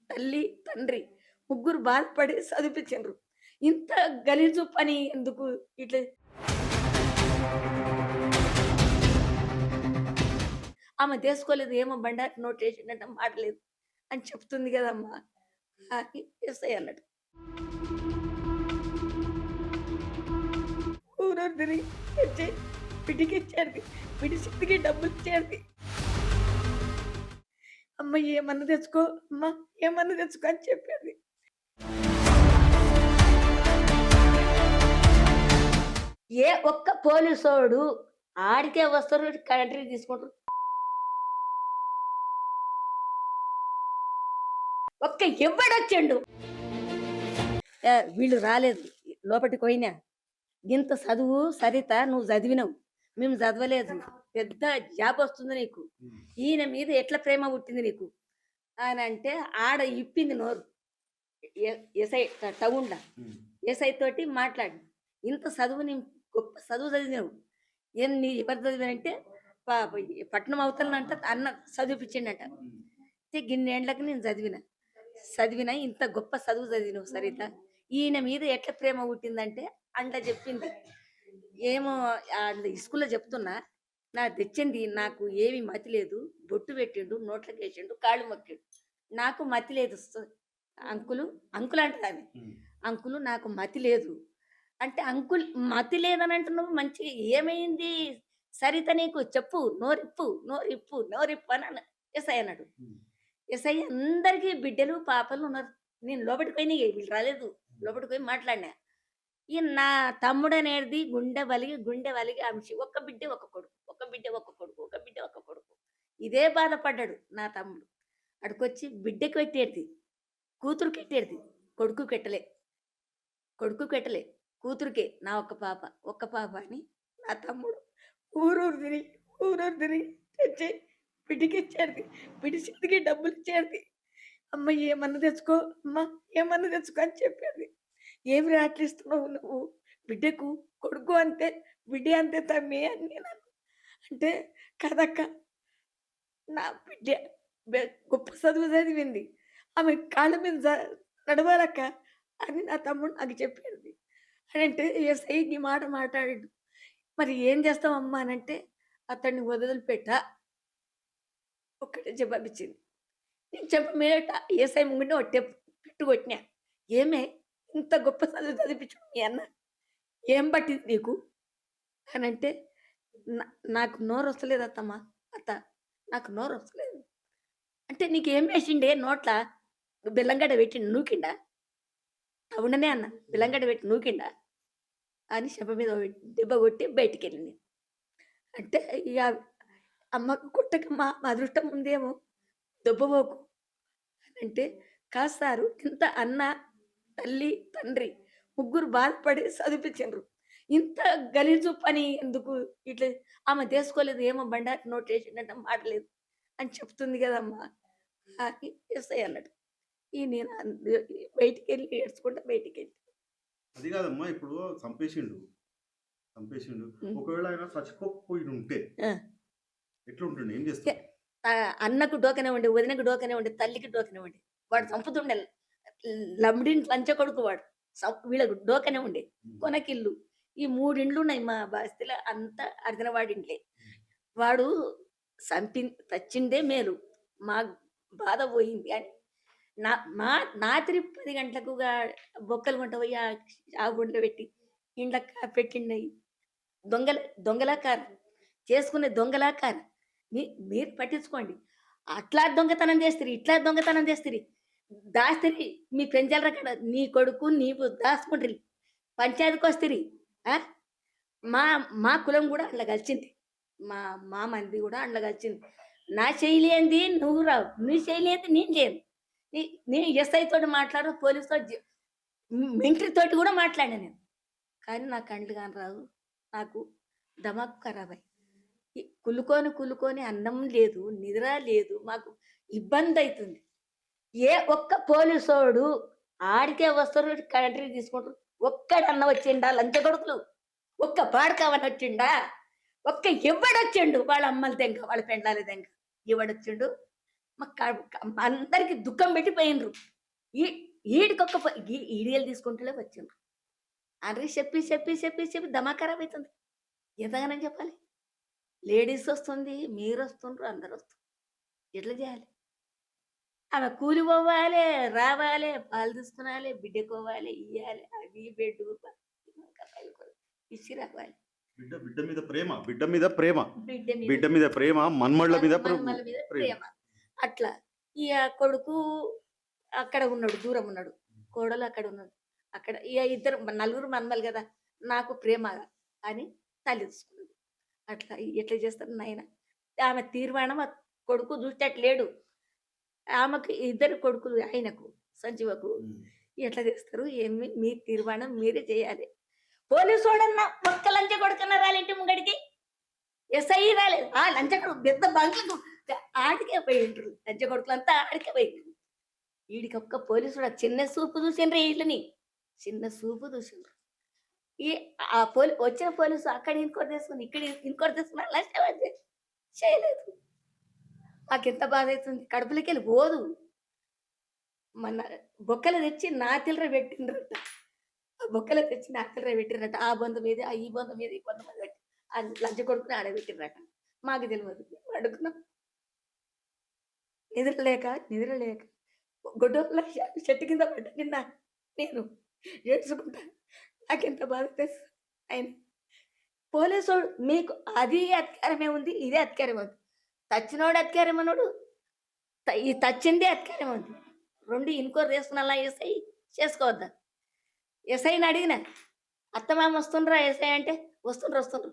తల్లి, తండ్రి ముగ్గురు బాధపడి చదివిపించిండ్రు. ఇంత గలీజు పని ఎందుకు ఇట్లా ఆమె చేసుకోలేదు. ఏమో బండారు నోటేసిందంట మాట లేదు అని చెప్తుంది గదమ్మా! అని ఎస్ఐ అన్నాడు. ఊరూరు తిరిగి వచ్చి పిటికిచ్చాడు. పిడి చేతికి డబ్బులిచ్చాడు. అమ్మ ఏమన్నా తెచ్చుకో, అమ్మ ఏమన్నా తెచ్చుకో అని చెప్పేది. ఏ ఒక్క పోలీసోడు ఆడికే వస్తారు కంట్రీ తీసుకుంటారు. ఒక్క ఎవ్వడొచ్చిండు. వీళ్ళు రాలేదు. లోపటికి పోయినా. గింత చదువు సరిత నువ్వు చదివినవు. మేము చదవలేదు. పెద్ద జాబ్ వస్తుంది నీకు. ఈయన మీద ఎట్లా ప్రేమ పుట్టింది నీకు అనంటే ఆడ ఇప్పింది నోరు. ఎస్ఐ టౌన్‌ల. ఎస్ఐ తోటి మాట్లాడి. ఇంత చదువు గొప్ప చదువు చదివినవు. నీ ఎవరు చదివానంటే పట్నం అవతలనంట అన్న చదివిపిచ్చిండట. గిన్నేండ్లకి నేను చదివిన ఇంత గొప్ప చదువు చదివినవు సరిత. ఈయన మీద ఎట్లా ప్రేమ పుట్టిందంటే అంట్ల చెప్పింది. ఏమో స్కూల్‌లో చెప్తున్నా. తెచ్చింది నాకు ఏమి మతి లేదు. బొట్టు పెట్టిండు, నోట్లకేసిండు, కాళ్ళు మొక్కిండు. నాకు మతి లేదు. Uncle uncle అంటదామె. అంకులు నాకు మతి లేదు. అంటే అంకుల్ మతి లేదని అంటున్నావు మంచిగా ఏమైంది సరిత నీకు చెప్పు నోరిప్పు అని ఎస్ఐ అన్నాడు. ఎస్ఐ అందరికీ బిడ్డలు, పాపలు ఉన్నారు. నేను లోపలికి పోయినా వీళ్ళు రాలేదు. లోపలికి పోయి మాట్లాడినా. ఈ నా తమ్ముడనేది గుండె వలిగి అంశి. ఒక్క బిడ్డే ఒక కొడుకు. ఒక బిడ్డ ఒక కొడుకు. ఒక బిడ్డ ఒక కొడుకు. ఇదే బాధపడ్డాడు నా తమ్ముడు. అడుకొచ్చి బిడ్డకి పెట్టేది. కూతురుకి పెట్టేది. కొడుకు పెట్టలే. కూతురికే నా ఒక్క పాప అని నా తమ్ముడు ఊరూరు తిరిగి తెచ్చి పిడికిచ్చాడు. పిడి చేతికి డబ్బులిచ్చాడు. అమ్మ ఏమన్నా తెచ్చుకో, అమ్మ ఏమన్నా తెచ్చుకో అని చెప్పేది. ఏమి రాట్లిస్తున్నావు నువ్వు బిడ్డకు? కొడుకు అంతే, బిడ్డ అంతే తమ్మి అని నేను అంటే కదక్క నా బిడ్డ గొప్ప చదువు చదివింది. ఆమె కాళ్ళ మీద నడవాలక్క అని నా తమ్ముడు నాకు చెప్పేది. అనంటే ఎస్ఐ ఈ మాట మాట్లాడాడు. మరి ఏం చేస్తావమ్మా అనంటే అతన్ని వదిలిపెట్టా ఒక్కటే జవాబిచ్చింది. నేను చెప్ప మీదట ఎస్ఐ ముంగిట ఒట్టే పెట్టు కొట్టినా. ఏమే ఇంత గొప్ప చదువు చదివిపించాడు మీ అన్న. ఏం పట్టింది నీకు అనంటే నాకు నోరొస్తలేదు అత్తమ్మ. నాకు నోరొస్తలేదు. అంటే నీకేం వేసిండే నోట్ల? బెల్లంగడ్డ పెట్టి నూకిండా? అవుననే అన్న. బెల్లంగడ్డ పెట్టి నూకిండా? అని చెంప మీద దెబ్బ కొట్టి బయటికెళ్ళింది. అంటే ఇక అమ్మకు కొట్టకమ్మా మా అదృష్టం ఉందేమో దొబ్బబోకు అనంటే కాదు సారు ఇంత అన్న, తల్లి, తండ్రి ముగ్గురు బాధపడి చదివిపించిండ్రు. ఇంత గలీజు పని ఎందుకు ఇట్లా ఆమె చేసుకోలేదు. ఏమో బండారు నోటేసిందంట మాట లేదు అని చెప్తుంది కదమ్మా! అని ఎస్ఐ అన్నాడు. నేను బయటికెళ్ళి ఏడ్చుకుంటా బయటికెళ్ళి. అది కాదమ్మా ఇప్పుడు చంపేసిండు. ఒకవేళ ఆయన చచ్చిపోకపోయుంటే ఆ! ఎట్లుంటుండే? ఏం చేస్తాడు? అన్నకు డోకనే ఉండే, వదినకు డోకనే ఉండే, తల్లికి డోకనే ఉండే. వాడు చంపుతుండే. లంబడిన్ లంచ కొడుకు వాడు. వీళ్ళకు డోకనే ఉండే. కొనకిల్లు. ఈ 3 ఇండ్లున్నాయి మా బస్తీలో అంతా అర్జనవాడింట్లే. వాడు చచ్చిందే మేలు. మా బాధ పోయింది అని రాత్రి 10 గంటలకు బొక్కలు కొంట పోయి ఆ గుండెలో పెట్టి ఇండ్ల పెట్టిండయి. దొంగలాకారం చేసుకునే దొంగలాకారం. మీరు పట్టించుకోండి. అట్లా దొంగతనం చేస్తిరి, ఇట్లా దొంగతనం చేస్తిరి. దాస్తిరి మీ పెంచాల కాడ నీ కొడుకు నీవు దాసుకుంటారు. పంచాయతీకొస్తిరి. ఆ! మా మా కులం కూడా అందులో కలిసింది. మా మంది కూడా అందులో కలిసింది. నా చేయలేనిది నువ్వు రావు. నీ చేయలేనిది నేను చేయను. నేను ఎస్ఐ తోటి మాట్లాడు, పోలీస్‌తో మిలిటరీ తోటి కూడా మాట్లాడా నేను. కానీ నా కండ్లు కానరావు. నాకు దమాకు ఖరాబయి. కులుకొని అన్నం లేదు, నిద్ర లేదు. మాకు ఇబ్బందయితుంది. ఏ ఒక్క పోలీసోడు ఆడికే వస్తారు కంట్రీ తీసుకుంటారు. ఒక్కడన్న వచ్చిండా లంచ కొడుకులు? ఒక్క బాడకావని వచ్చిండా? ఒక్క ఎవ్వడొచ్చిండు వాళ్ళ అమ్మల దెంగ, వాళ్ళ పెండ్లాల దెంగ. ఎవడొచ్చిండు? అందరికి దుఃఖం పెట్టిపోయినరు. ఈ ఈడికొక్క ఈడియలు తీసుకుంటూనే వచ్చిండ్రు. అందరికి చెప్పి చెప్పి చెప్పి చెప్పి దమా ఖరాబ్ అవుతుంది. ఎంతగానని చెప్పాలి. లేడీస్ వస్తుంది, మీరు వస్తుండ్రు, అందరు వస్తుండ్రు. ఎట్లా చేయాలి? ఆమె కూలి పోవాలి, రావాలి, పాలు తీసుకురావాలి, బిడ్డకోవాలి, ఇయ్యాలి, అవి బెడ్ ఇచ్చి రావాలి. బిడ్డ బిడ్డ మీద ప్రేమ, బిడ్డ మీద ప్రేమ, బిడ్డ మీద బిడ్డ మీద ప్రేమ, మన్మళ్ళ మీద మనుమల మీద ప్రేమ. అట్లా ఇక కొడుకు అక్కడ ఉన్నాడు, దూరం ఉన్నాడు. కోడలు అక్కడ ఉన్నాడు. అక్కడ ఇక ఇద్దరు నలుగురు మన్మలు కదా, నాకు ప్రేమ అని తల్లి తీసుకున్నది. అట్లా ఎట్లా చేస్తారు నాయన? ఆమె తీర్మానం ఆ కొడుకు చూసేటట్లేడు. ఆమెకు ఇద్దరు కొడుకులు, ఆయనకు సంజీవకు. ఎట్లా చేస్తారు? ఏమి మీ తీర్మానం మీరే చేయాలి. పోలీసు వాడన్నా ఒక్క లంచ కొడుకన్నా రాలేంటి ముంగడికి. ఎస్ఐ రాలేదు. ఆ లంచ కొడుకు పెద్ద బంకులకు ఆడికే పోయిండ్రు. లంచ కొడుకులంతా ఆడికే పోయిండ్రు. వీడికి ఒక్క పోలీసుడు చిన్న చూపు చూసిండ్రు, వీళ్ళని చిన్న చూపు చూసిండ్రు. ఈ ఆ వచ్చిన పోలీసు అక్కడ ఇంకోటి తీసుకుని ఇక్కడ ఇంకోటి తీసుకుని అలా చేయలేదు. మాకెంత బాధ అవుతుంది. కడుపులకి వెళ్ళి పోదు. మన బొక్కలు తెచ్చి నాతిల్ర పెట్టిండ్రట. ఆ బొక్కలు తెచ్చి నాతిల్ర పెట్టిండ్రట. ఆ బంధు మీద, ఈ బంధు మీద, ఈ బంధు మీద పెట్టి ఆ లంచ కొడుకుని ఆడబెట్టిండ్రట. మాకు తెలియదు. అడుగుతున్నాం. నిద్రలేక గొడ్డోళ్ళ చెట్టు కింద పడ్డ నిన్న నేను ఏడ్చుకుంటా. నాకెంత బాధ తెలుసు. ఆయన పోలీసు మీకు అది అధికారమే ఉంది, ఇదే అధికారం ఉంది. తచ్చినోడు అధికారం అన్నాడు, ఈ తచ్చిందే అధికారం ఉంది. రెండు ఇన్క్వైరీ చేసుకున్నా ఎస్ఐ చేసుకోవద్దా? ఎస్ఐని అడిగిన అత్తమామ వస్తుండ్రా ఎస్ఐ అంటే వస్తుండ్రు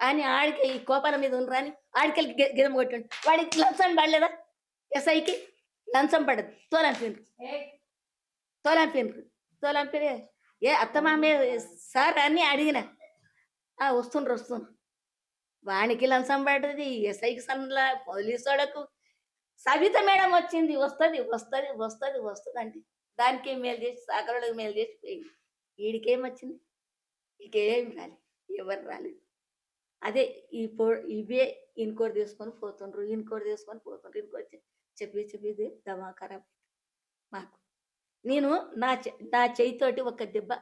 అని ఆడికి ఈ కోపాల మీద ఉండరా అని ఆడికెళ్ళి గిదం కొట్టిండు. వాడికి లంచం పడలేదా? ఎస్ఐకి లంచం పడదు. తోలంపిరే ఏ అత్తమామే సార్ అని అడిగిన వస్తుండ్రు. వానికి లంచం పడ్డది, ఎస్ఐకి సన్లా, పోలీసు వాళ్ళకు. సవిత మేడం వచ్చింది, వస్తుంది అంటే దానికి మేలు చేసి సాకరులకు మేలు చేసి పోయింది. వీడికేం వచ్చింది? వీడికేం రాలేదు, ఎవరు రాలేదు. అదే ఇవే ఇన్కోటి తీసుకొని పోతుండ్రు, ఇంకోటి చెప్పి దమా ఖరాబ్ మాకు. నేను నా చేయితోటి ఒక దెబ్బ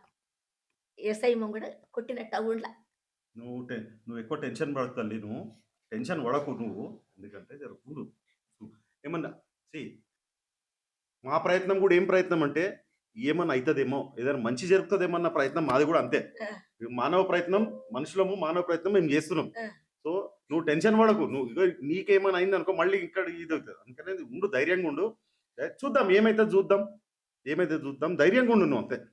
ఎస్ఐ ముంగడ కొట్టిన టౌన్లా. నువ్వు ఎక్కువ టెన్షన్ పడతాలి. నువ్వు టెన్షన్ పడకు నువ్వు. ఎందుకంటే జరుగుతుంది ఏమన్నా మా ప్రయత్నం కూడా ఏం ప్రయత్నం అంటే ఏమన్నా అవుతుందేమో, ఏదైనా మంచి జరుగుతుందేమన్న ప్రయత్నం మాది కూడా అంతే. మానవ ప్రయత్నం, మానవ ప్రయత్నం మేము చేస్తున్నాం. సో నువ్వు టెన్షన్ పడకు. నువ్వు నీకేమైనా అయింది అనుకో మళ్ళీ ఇక్కడ ఇది అవుతుంది. అందుకనే ఉండు, ధైర్యంగా ఉండు. చూద్దాం ఏమైతే చూద్దాం, ధైర్యంగా ఉండు నువ్వు అంతే.